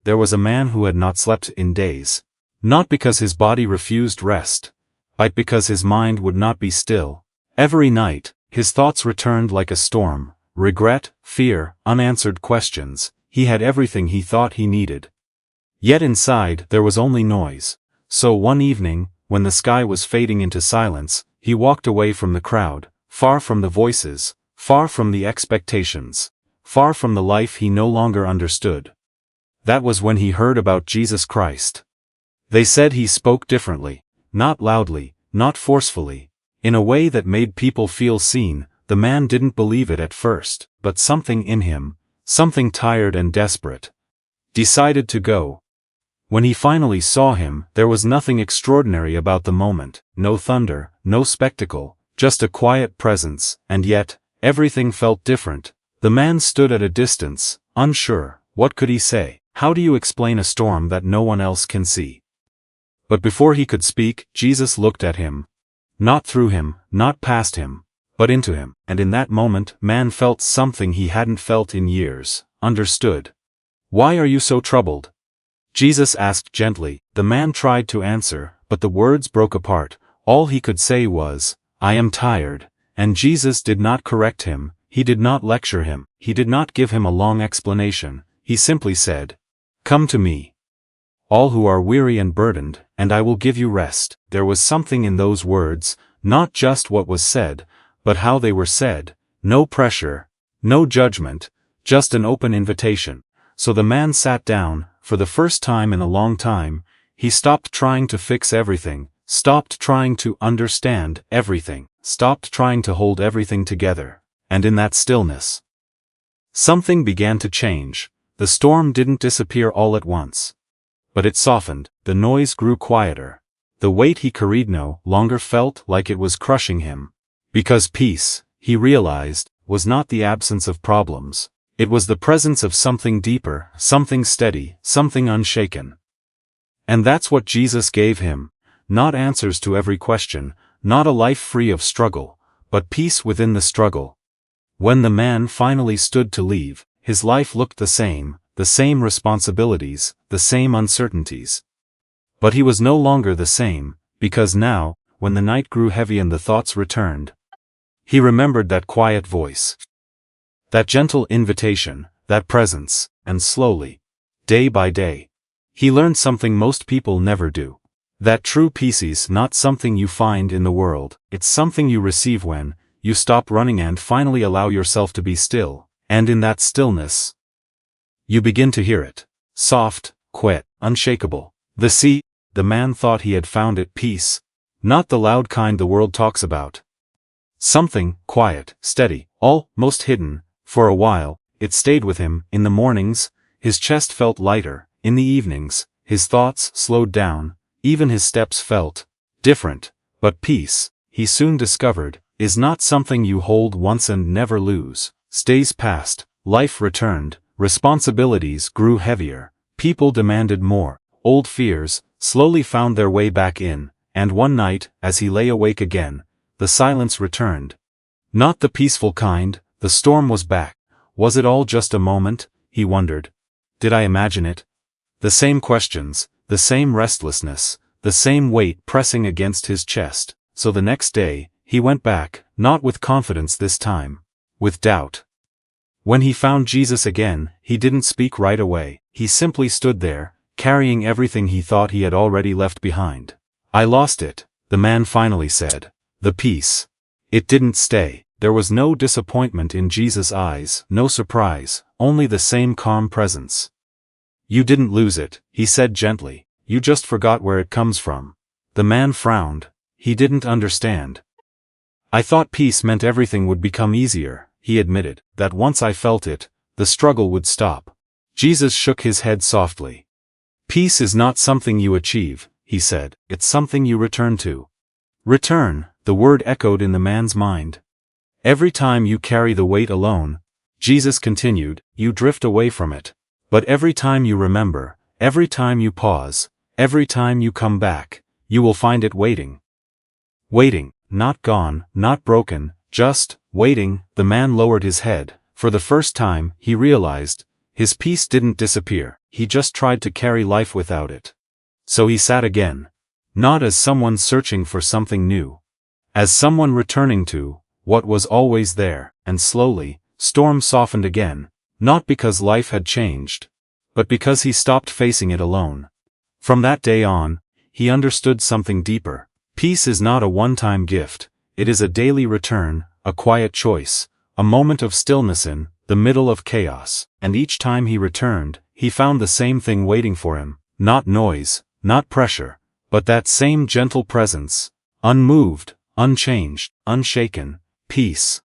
there was a man who had not slept in days. Not because his body refused rest, but because his mind would not be still. Every night, his thoughts returned like a storm, regret, fear, unanswered questions. He had everything he thought he needed. Yet inside there was only noise. So one evening, when the sky was fading into silence, he walked away from the crowd, far from the voices, far from the expectations, far from the life he no longer understood. That was when he heard about Jesus Christ. They said he spoke differently, not loudly, not forcefully, in a way that made people feel seen. The man didn't believe it at first, but something in him, something tired and desperate, decided to go. When he finally saw him, there was nothing extraordinary about the moment, no thunder, no spectacle, just a quiet presence, and yet, everything felt different. The man stood at a distance, unsure. What could he say? How do you explain a storm that no one else can see? But before he could speak, Jesus looked at him. Not through him, not past him, but into him, and in that moment, man felt something he hadn't felt in years, understood. Why are you so troubled? Jesus asked gently. The man tried to answer, but the words broke apart. All he could say was, I am tired, and Jesus did not correct him, he did not lecture him, he did not give him a long explanation, he simply said, Come to me, all who are weary and burdened, and I will give you rest. There was something in those words, not just what was said, but how they were said, no pressure, no judgment, just an open invitation. So the man sat down. For the first time in a long time, he stopped trying to fix everything, stopped trying to understand everything, stopped trying to hold everything together. And in that stillness, something began to change. The storm didn't disappear all at once, but it softened. The noise grew quieter. The weight he carried no longer felt like it was crushing him. Because peace, he realized, was not the absence of problems. It was the presence of something deeper, something steady, something unshaken. And that's what Jesus gave him. Not answers to every question, not a life free of struggle, but peace within the struggle. When the man finally stood to leave, his life looked the same responsibilities, the same uncertainties. But he was no longer the same, because now, when the night grew heavy and the thoughts returned, he remembered that quiet voice. That gentle invitation, that presence, and slowly, day by day, he learned something most people never do. That true peace is not something you find in the world, it's something you receive when you stop running and finally allow yourself to be still, and in that stillness, you begin to hear it. Soft, quiet, unshakable. The man thought he had found it peace, not the loud kind the world talks about. Something quiet, steady, almost hidden. For a while, it stayed with him. In the mornings, his chest felt lighter. In the evenings, his thoughts slowed down. Even his steps felt different. But peace, he soon discovered, is not something you hold once and never lose. Days passed, life returned, responsibilities grew heavier, people demanded more. Old fears slowly found their way back in, and one night, as he lay awake again, the silence returned. Not the peaceful kind. The storm was back. Was it all just a moment, he wondered. Did I imagine it? The same questions, the same restlessness, the same weight pressing against his chest. So the next day, he went back, not with confidence this time, with doubt. When he found Jesus again, he didn't speak right away. He simply stood there, carrying everything he thought he had already left behind. I lost it, the man finally said. The peace. It didn't stay. There was no disappointment in Jesus' eyes, no surprise, only the same calm presence. You didn't lose it, he said gently, you just forgot where it comes from. The man frowned. He didn't understand. I thought peace meant everything would become easier, he admitted, that once I felt it, the struggle would stop. Jesus shook his head softly. Peace is not something you achieve, he said, it's something you return to. Return, the word echoed in the man's mind. Every time you carry the weight alone, Jesus continued, you drift away from it. But every time you remember, every time you pause, every time you come back, you will find it waiting. Waiting, not gone, not broken, just waiting. The man lowered his head. For the first time, he realized, his peace didn't disappear. he just tried to carry life without it. So he sat again. Not as someone searching for something new. As someone returning to what was always there, and slowly, Storm softened again, not because life had changed, but because he stopped facing it alone. From that day on, he understood something deeper. Peace is not a one-time gift, it is a daily return, a quiet choice, a moment of stillness in the middle of chaos. And each time he returned, he found the same thing waiting for him, not noise, not pressure, but that same gentle presence, unmoved, unchanged, unshaken, peace.